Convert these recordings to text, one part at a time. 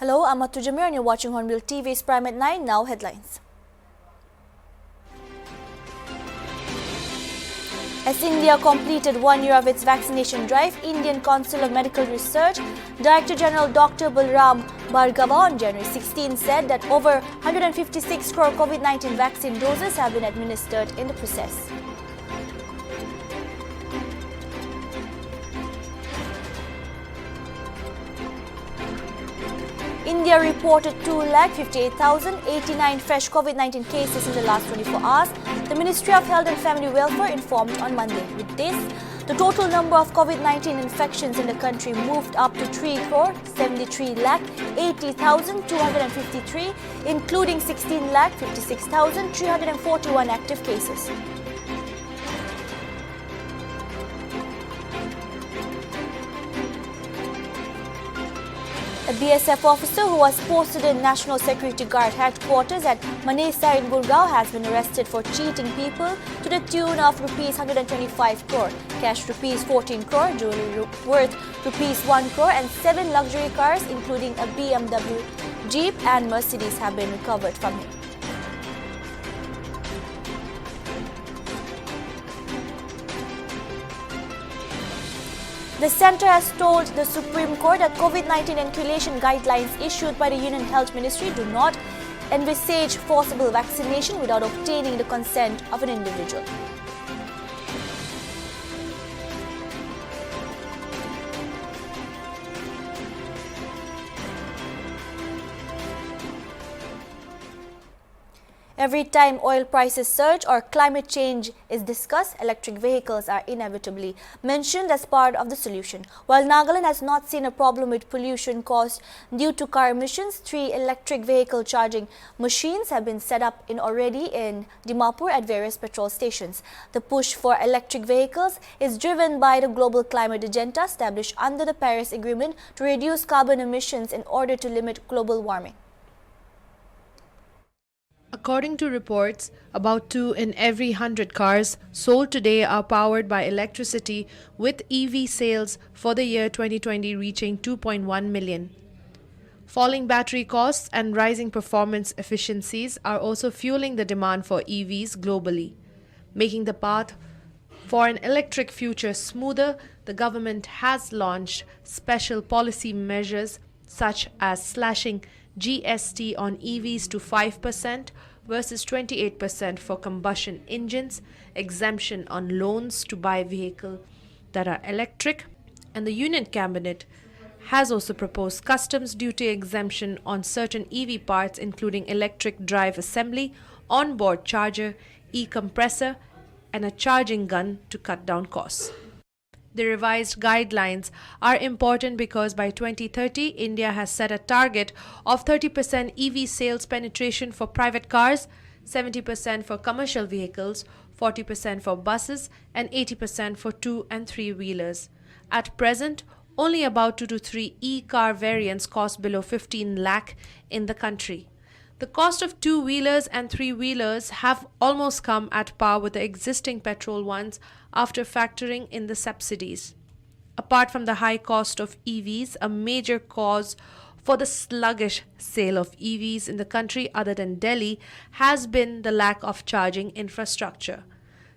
Hello, I'm Atu Jamir and you're watching Hornbill TV's Prime at 9. Now headlines. As India completed 1 year of its vaccination drive, Indian Council of Medical Research Director General Dr. Balram Bhargava on January 16 said that over 156 crore COVID-19 vaccine doses have been administered in the process. India reported 2,58,089 fresh COVID-19 cases in the last 24 hours, the Ministry of Health and Family Welfare informed on Monday. With this, the total number of COVID-19 infections in the country moved up to 3,73,80,253, including 16,56,341 active cases. A BSF officer who was posted in National Security Guard headquarters at Manesa in Gurgaon has been arrested for cheating people to the tune of Rs 125 crore, cash Rs 14 crore, jewelry worth Rs 1 crore and 7 luxury cars including a BMW, Jeep and Mercedes have been recovered from him. The centre has told the Supreme Court that COVID-19 inoculation guidelines issued by the Union Health Ministry do not envisage forcible vaccination without obtaining the consent of an individual. Every time oil prices surge or climate change is discussed, electric vehicles are inevitably mentioned as part of the solution. While Nagaland has not seen a problem with pollution caused due to car emissions, 3 electric vehicle charging machines have been set up already in Dimapur at various petrol stations. The push for electric vehicles is driven by the global climate agenda established under the Paris Agreement to reduce carbon emissions in order to limit global warming. According to reports, about 2 in every 100 cars sold today are powered by electricity, with EV sales for the year 2020 reaching 2.1 million. Falling battery costs and rising performance efficiencies are also fueling the demand for EVs globally. Making the path for an electric future smoother, the government has launched special policy measures such as slashing GST on EVs to 5% versus 28% for combustion engines, exemption on loans to buy vehicles that are electric, and the Union Cabinet has also proposed customs duty exemption on certain EV parts including electric drive assembly, onboard charger, e-compressor, and a charging gun to cut down costs. The revised guidelines are important because by 2030, India has set a target of 30% EV sales penetration for private cars, 70% for commercial vehicles, 40% for buses, and 80% for 2- and 3-wheelers. At present, only about 2 to 3 e-car variants cost below 15 lakh in the country. The cost of 2-wheelers and 3-wheelers have almost come at par with the existing petrol ones after factoring in the subsidies. Apart from the high cost of EVs, a major cause for the sluggish sale of EVs in the country other than Delhi has been the lack of charging infrastructure.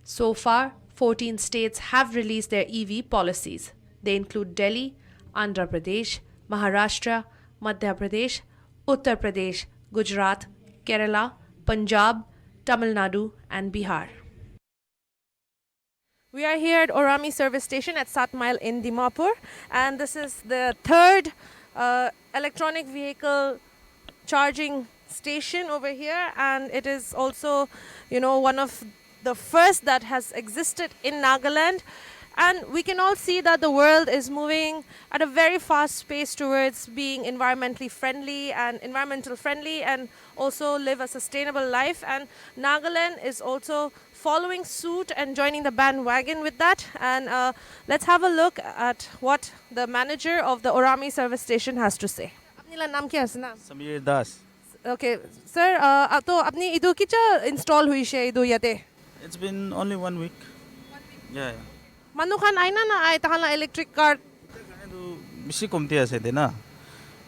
So far, 14 states have released their EV policies. They include Delhi, Andhra Pradesh, Maharashtra, Madhya Pradesh, Uttar Pradesh, Gujarat, Kerala, Punjab, Tamil Nadu and Bihar. We are here at Orami service station at 7 Mile in Dimapur, and this is the third electronic vehicle charging station over here, and it is also, one of the first that has existed in Nagaland. And we can all see that the world is moving at a very fast pace towards being environmental friendly and also live a sustainable life. And Nagaland is also following suit and joining the bandwagon with that. And let's have a look at what the manager of the Orami service station has to say. Apnila naam kya hai na? Samir Das. Okay, sir, to apni idu kicha install hui she idu yate? It's been only 1 week. Yeah. Manukhan aina na ay tahala electric car. बेसी कम्ती আছে ना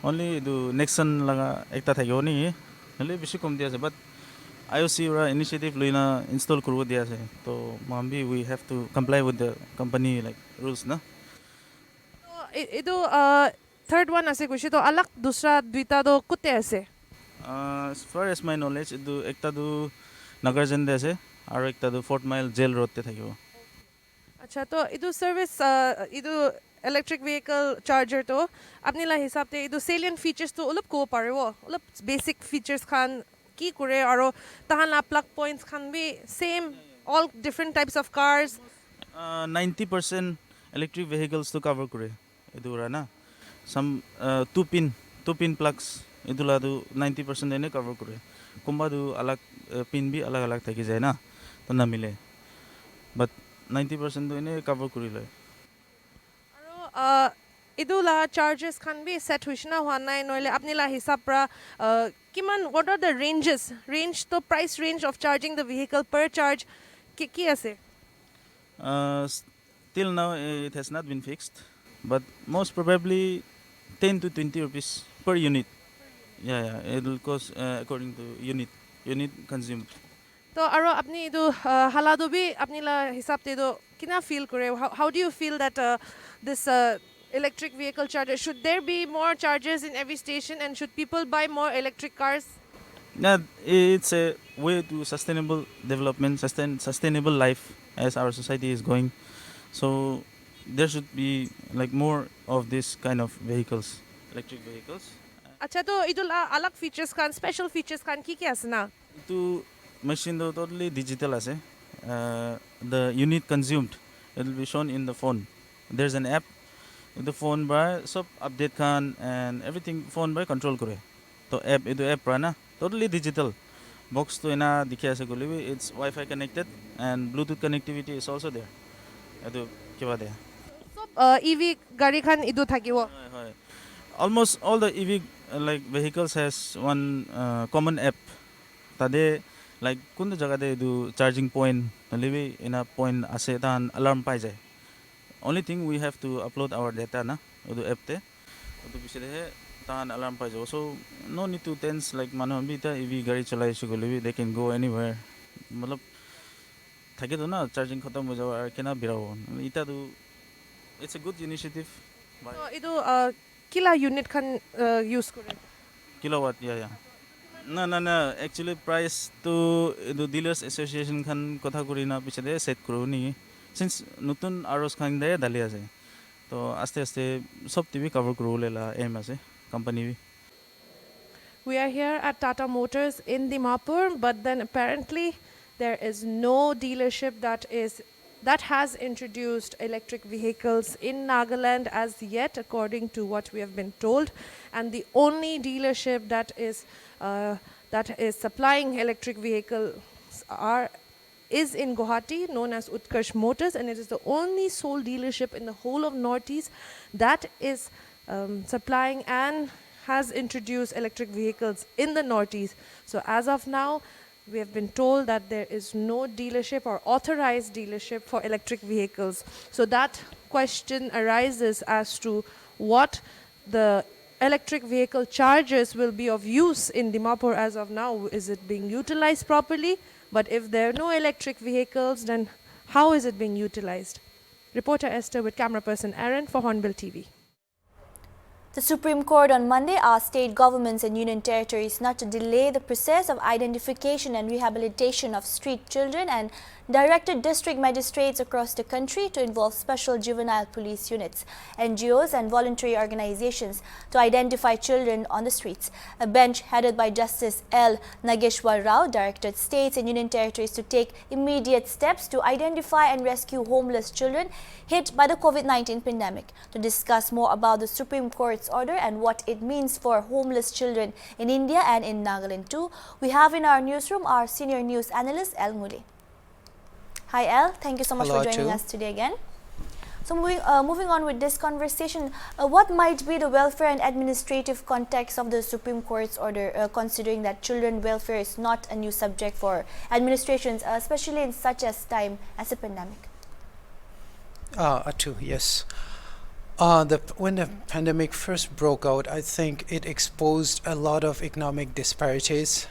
only the Nexon laga ekta thakyo ni hale beshi kom dia ase but IOC ra initiative loina install korbo dia ase to mambi we have to comply with the company like rules na Idu third one ase kushi to alak dusra duita do kutte ase. as far as my knowledge idu ekta du Nagarjan de ase aro ekta du Fort Mile jail road te thakyo Acha to idu service idu electric vehicle charger to apni la hisab te idu salient features to ulap ko paribo ulap basic features khan ki kore aro tahan la plug points khan be same all different types of cars. 90% electric vehicles to cover kore idura na some two pin plugs idula du 90% ene cover kore kumba du alag pin bi alag alag thaki jay na to na mile but 90% du ene cover kori loi Aro idu la charges khan be set huishna hua nai noile apni la hisab pra kiman what are the range to price range of charging the vehicle per charge ki ase. Till now it has not been fixed but most probably 10 to 20 rupees per unit yeah it will cost according to unit consumed To aro apni idu hala do bi apni la hisab te do kina feel kore how do you feel that this electric vehicle charger should there be more chargers in every station and should people buy more electric cars. yeah it's a way to sustainable development sustainable life as our society is going so there should be like more of this kind of vehicles electric vehicles Acha to idu la alag features khan special features khan ki ase na. to machine though totally digital ase the unit consumed it will be shown in the phone there's an app in the phone by sub update khan and everything phone by control kore to app ra na totally digital box to ena dikhi ase gole it's Wi-Fi connected and Bluetooth connectivity is also there edu kiba de EV gari khan idu thakibo. Hi. Almost all the EV like vehicles has one common app tade like kundu jaga de do charging point nalibi in a point ase tan alarm pai jay only thing we have to upload our data na do app te to bisile he tan alarm pai jo so no need to tense like manu bi ta EV gari chalai shugolibi they can go anywhere matlab thake do na charging khatam ho jawa kena birao ita do it's a good initiative by So idu kila unit khan use kore. kilowatt yeah no actually price to the dealers association khan kotha kurina pichade set kuruni since nutun aros khan de dali ase to aste sob tv cover kurulela aim ase company bi We are here at Tata Motors in Dimapur, but then apparently there is no dealership that has introduced electric vehicles in Nagaland as yet, according to what we have been told. And the only dealership that is supplying electric vehicles is in Guwahati, known as Utkarsh Motors, and it is the only sole dealership in the whole of Northeast that is supplying and has introduced electric vehicles in the Northeast. So as of now, we have been told that there is no dealership or authorized dealership for electric vehicles. So that question arises as to what the electric vehicle chargers will be of use in Dimapur as of now. Is it being utilized properly? But if there are no electric vehicles, then how is it being utilized? Reporter Esther with camera person Aaron for Hornbill TV. The Supreme Court on Monday asked state governments and union territories not to delay the process of identification and rehabilitation of street children and directed district magistrates across the country to involve special juvenile police units, NGOs and voluntary organizations to identify children on the streets. A bench headed by Justice L. Nageshwar Rao directed states and union territories to take immediate steps to identify and rescue homeless children hit by the COVID-19 pandemic. To discuss more about the Supreme Court's order and what it means for homeless children in India and in Nagaland too, we have in our newsroom our senior news analyst El Muli. Hi El, thank you so much for joining us today again. So moving on with this conversation, what might be the welfare and administrative context of the Supreme Court's order, considering that children welfare is not a new subject for administrations, especially in such a time as a pandemic? Atu, yes. When the pandemic first broke out, I think it exposed a lot of economic disparities,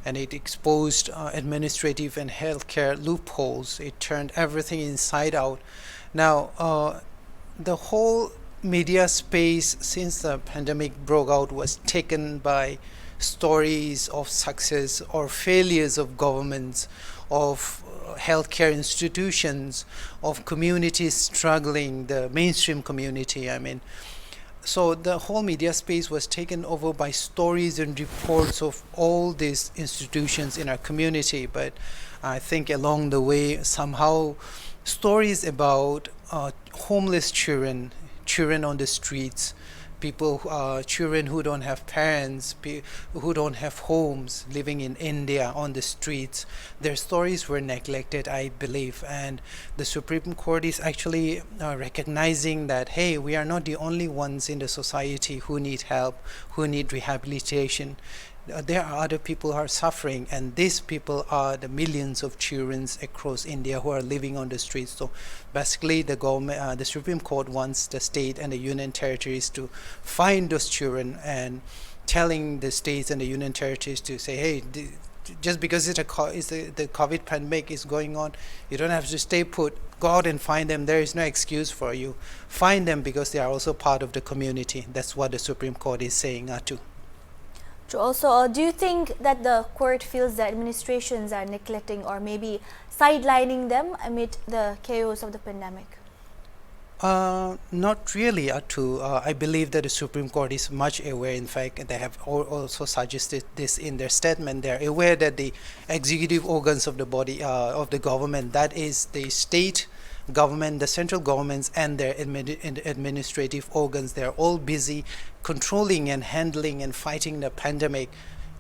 and it exposed administrative and healthcare loopholes. It turned everything inside out. Now, the whole media space since the pandemic broke out was taken by stories of success or failures of governments, of healthcare institutions, of communities struggling, the mainstream community, I mean. So the whole media space was taken over by stories and reports of all these institutions in our community. But I think along the way, somehow, stories about homeless children, children on the streets, people, children who don't have parents, who don't have homes, living in India on the streets, their stories were neglected, I believe. And the Supreme Court is actually recognizing that, hey, we are not the only ones in the society who need help, who need rehabilitation. There are other people who are suffering, and these people are the millions of children across India who are living on the streets. So basically, the government, the Supreme Court wants the state and the union territories to find those children, and telling the states and the union territories to say, hey, just because the COVID pandemic is going on, you don't have to stay put. Go out and find them. There is no excuse for you. Find them because they are also part of the community. That's what the Supreme Court is saying too. Also, do you think that the court feels that administrations are neglecting or maybe sidelining them amid the chaos of the pandemic? Not really, Atu. I believe that the Supreme Court is much aware. In fact, they have also suggested this in their statement. They are aware that the executive organs of the body of the government, that is the state government, the central governments, and their administrative organs, they are all busy controlling and handling and fighting the pandemic.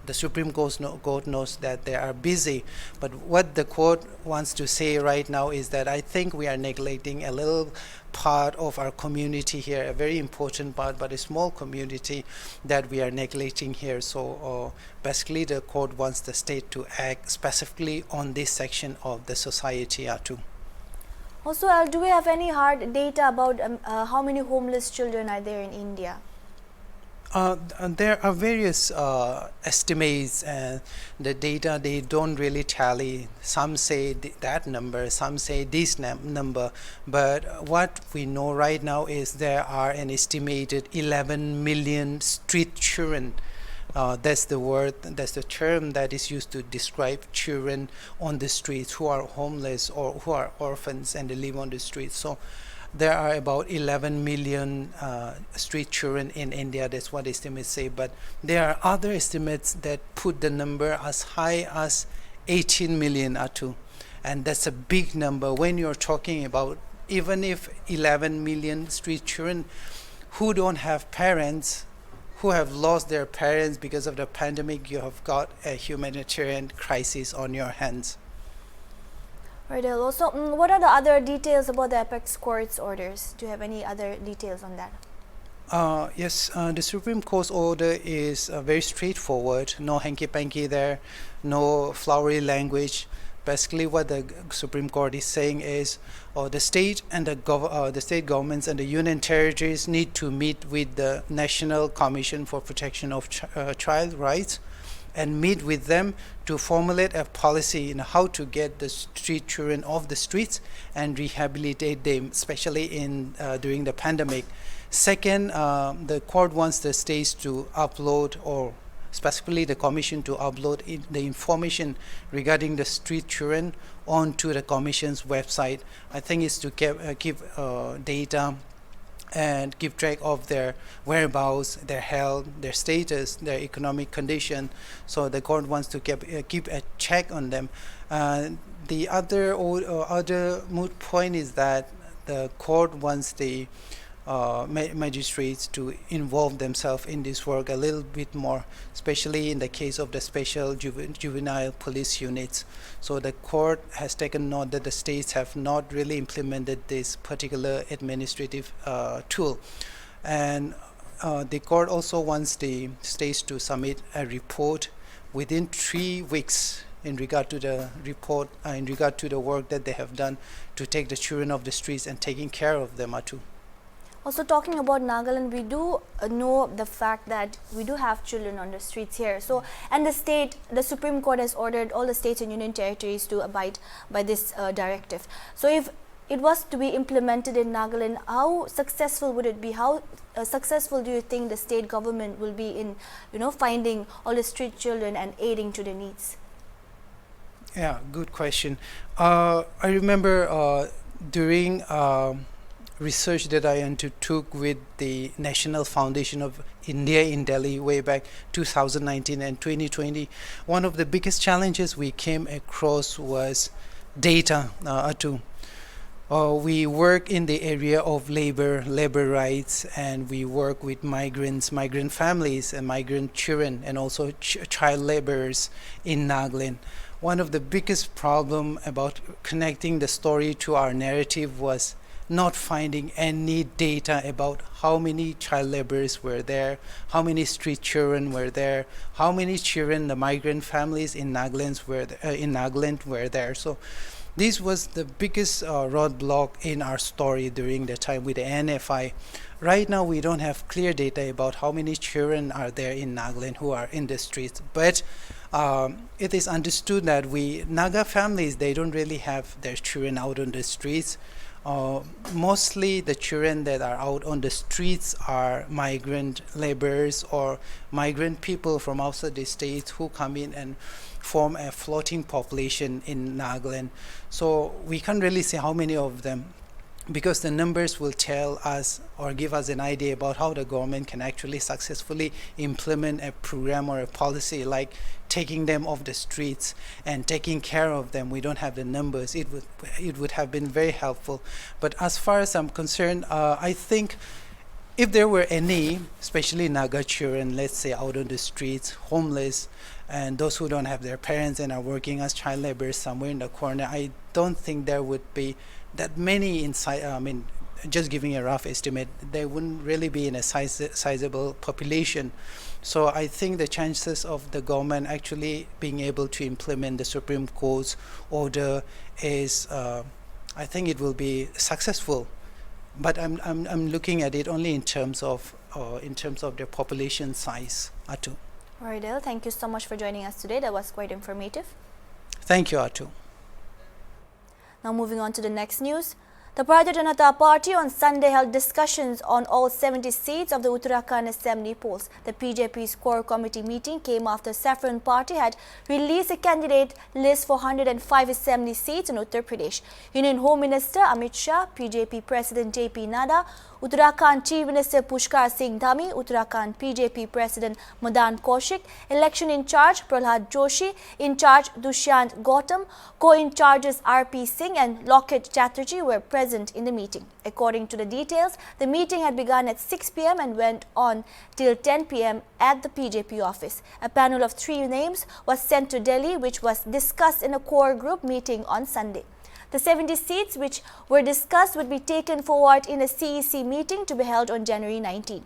The Supreme Court knows that they are busy, but what the court wants to say right now is that I think we are neglecting a little part of our community here, a very important part, but a small community that we are neglecting here. So basically the court wants the state to act specifically on this section of the society too. Also, do we have any hard data about how many homeless children are there in India? There are various estimates, and the data, they don't really tally. Some say that number, some say this number, but what we know right now is there are an estimated 11 million street children. That's the word, that's the term that is used to describe children on the streets who are homeless or who are orphans and they live on the streets. So there are about 11 million street children in India. That's what estimates say. But there are other estimates that put the number as high as 18 million Atu. And that's a big number when you're talking about, even if 11 million street children who don't have parents, who have lost their parents because of the pandemic, you have got a humanitarian crisis on your hands. Right. Also, what are the other details about the apex court's orders? Do you have any other details on that? Yes, the Supreme Court's order is very straightforward. No hanky-panky there, no flowery language. Basically, what the Supreme Court is saying is the state and the state governments and the union territories need to meet with the National Commission for Protection of Child Rights and meet with them to formulate a policy in how to get the street children off the streets and rehabilitate them, especially in during the pandemic. Second, the court wants the states to upload, or specifically the commission to upload the information regarding the street children onto the commission's website. I think it's to keep data and keep track of their whereabouts, their health, their status, their economic condition. So the court wants to keep a check on them. The other moot point is that the court wants the magistrates to involve themselves in this work a little bit more, especially in the case of the special juvenile police units. So the court has taken note that the states have not really implemented this particular administrative tool. And the court also wants the states to submit a report within 3 weeks in regard to the report, in regard to the work that they have done to take the children off the streets and taking care of them too. Also, talking about Nagaland, we do know the fact that we do have children on the streets here. So, and the Supreme Court has ordered all the states and union territories to abide by this directive. So, if it was to be implemented in Nagaland, how successful would it be? How successful do you think the state government will be in, finding all the street children and aiding to their needs? Yeah, good question. I remember during research that I undertook with the National Foundation of India in Delhi way back 2019 and 2020, one of the biggest challenges we came across was data. We work in the area of labor rights, and we work with migrant families and migrant children, and also child laborers in Nagaland. One of the biggest problem about connecting the story to our narrative was not finding any data about how many child laborers were there, how many street children were there, how many children the migrant families in Nagaland were there. So this was the biggest roadblock in our story during the time with the NFI. Right now, we don't have clear data about how many children are there in Nagaland who are in the streets. But it is understood that Naga families, they don't really have their children out on the streets. Mostly the children that are out on the streets are migrant laborers or migrant people from outside the states who come in and form a floating population in Nagaland. So we can't really say how many of them, because the numbers will tell us or give us an idea about how the government can actually successfully implement a program or a policy like taking them off the streets and taking care of them. We don't have the numbers. It would have been very helpful. But as far as I'm concerned, I think if there were any, especially Naga children, let's say out on the streets, homeless, and those who don't have their parents and are working as child laborers somewhere in the corner, I don't think there would be that many inside. Just giving a rough estimate, there wouldn't really be in a sizable population. So I think the chances of the government actually being able to implement the Supreme Court's order is, I think it will be successful. But I'm looking at it only in terms of their population size. Atu. Alright, thank you so much for joining us today. That was quite informative. Thank you, Atu. Now moving on to the next news. The Bharatiya Janata Party on Sunday held discussions on all 70 seats of the Uttarakhand Assembly polls. The BJP's core committee meeting came after Saffron Party had released a candidate list for 105 assembly seats in Uttar Pradesh. Union Home Minister Amit Shah, BJP President J.P. Nadda, Uttarakhand Chief Minister Pushkar Singh Dhami, Uttarakhand BJP President Madan Kaushik, Election in Charge Prahlad Joshi, In Charge Dushyant Gautam, Co-in charges R.P. Singh and Lockett Chatterjee were present in the meeting. According to the details, the meeting had begun at 6 p.m. and went on till 10 p.m. at the BJP office. A panel of 3 names was sent to Delhi, which was discussed in a core group meeting on Sunday. The 70 seats which were discussed would be taken forward in a CEC meeting to be held on January 19.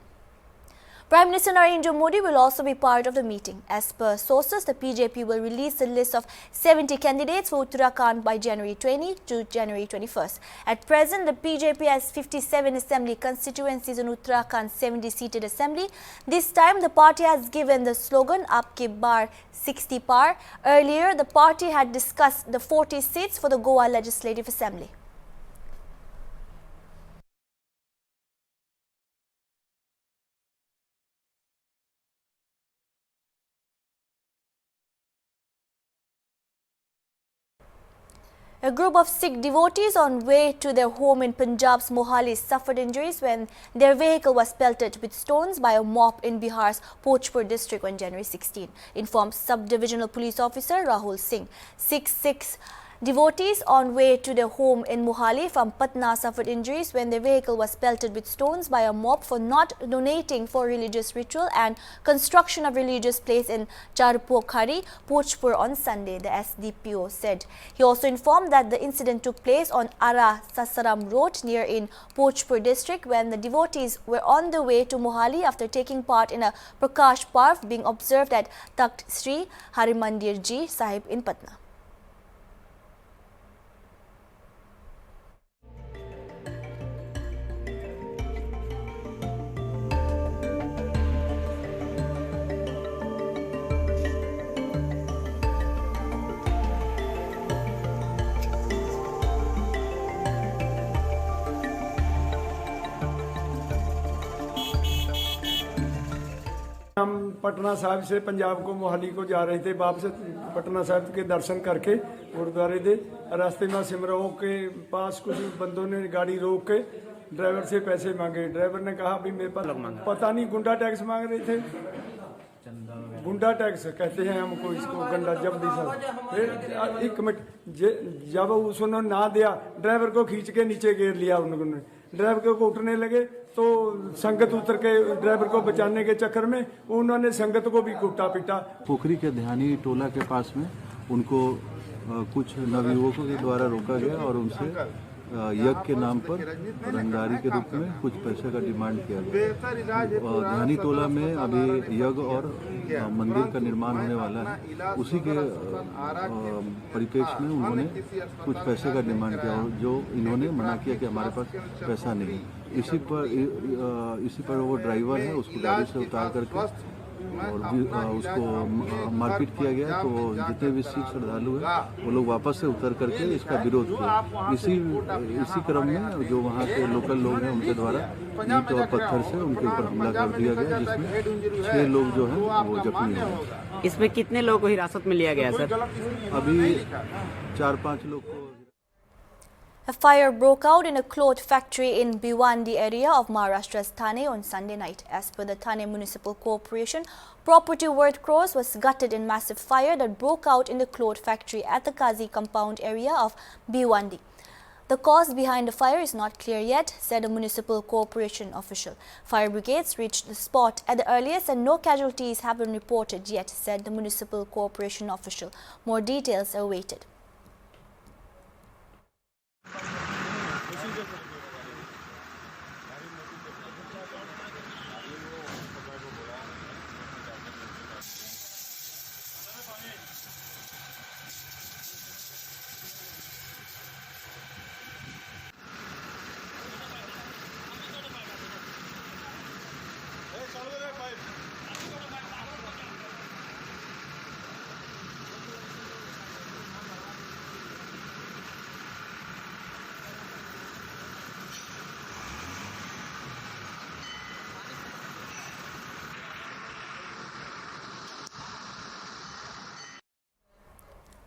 Prime Minister Narendra Modi will also be part of the meeting. As per sources, the BJP will release a list of 70 candidates for Uttarakhand by January 20 to January 21st. At present, the BJP has 57 assembly constituencies in Uttarakhand's 70-seated assembly. This time, the party has given the slogan "Aap Ki Baar 60 Par." Earlier, the party had discussed the 40 seats for the Goa Legislative Assembly. A group of Sikh devotees on way to their home in Punjab's Mohali suffered injuries when their vehicle was pelted with stones by a mob in Bihar's Bhojpur district on January 16, informed Sub-Divisional Police Officer Rahul Singh. Six devotees on way to their home in Mohali from Patna suffered injuries when their vehicle was pelted with stones by a mob for not donating for religious ritual and construction of religious place in Charpokhari, Bhojpur on Sunday, the SDPO said. He also informed that the incident took place on Ara Sasaram Road near in Bhojpur district when the devotees were on the way to Mohali after taking part in a Prakash Parv being observed at Takht Sri Harimandir Ji Sahib in Patna. हम पटना साहिब से पंजाब को मोहाली को जा रहे थे, वापस पटना साहिब के दर्शन करके गुरुद्वारे दे रास्ते में सिमरों के पास कुछ बंदों ने गाड़ी रोक के ड्राइवर से पैसे मांगे। ड्राइवर ने कहा भी मेरे पास पता नहीं गुंडा टैक्स मांग रहे थे, गुंडा टैक्स कहते हैं हमको इसको, गंडा जब्दी सा। फिर एक मिनट जब उसने ना दिया, ड्राइवर को खींच के नीचे गिर लिया उन्होंने। ड्राइवर को उठने लगे तो संगत उतर के ड्राइवर को बचाने के चक्कर में उन्होंने संगत को भी कूटा पीटा। पोखरी के ध्यानी टोला के पास में उनको कुछ नवयुवकों के द्वारा रोका गया और उनसे यज्ञ के नाम पर रंगदारी के रूप में कुछ पैसे का डिमांड किया गया। ध्यानी टोला में अभी यज्ञ और मंदिर का निर्माण होने वाला है, उसी के परिप्रेक्ष्य में उन्होंने कुछ पैसे का डिमांड किया और जो इन्होंने मना किया कि हमारे पास पैसा नहीं है। इसी पर वो ड्राइवर है, उसको गाड़ी से उतार करके और उसको मारपीट किया गया। तो जितने भी सिख श्रद्धालु हैं वो लोग वापस से उतर करके इसका विरोध किया। इसी क्रम में जो वहाँ के लोकल लोग हैं उनके द्वारा ईंट और पत्थर से उनके ऊपर हमला कर दिया गया, जिसमें 6 लोग जो हैं वो जख्मी हुए। इसमें कितने लोगों को हिरासत में लिया गया सर? अभी 4-5 लोग को। A fire broke out in a cloth factory in Bhiwandi area of Maharashtra's Thane on Sunday night. As per the Thane Municipal Corporation, property worth crores was gutted in massive fire that broke out in the cloth factory at the Kazi compound area of Bhiwandi. The cause behind the fire is not clear yet, said a municipal corporation official. Fire brigades reached the spot at the earliest and no casualties have been reported yet, said the municipal corporation official. More details are awaited.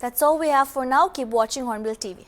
That's all we have for now. Keep watching Hornbill TV.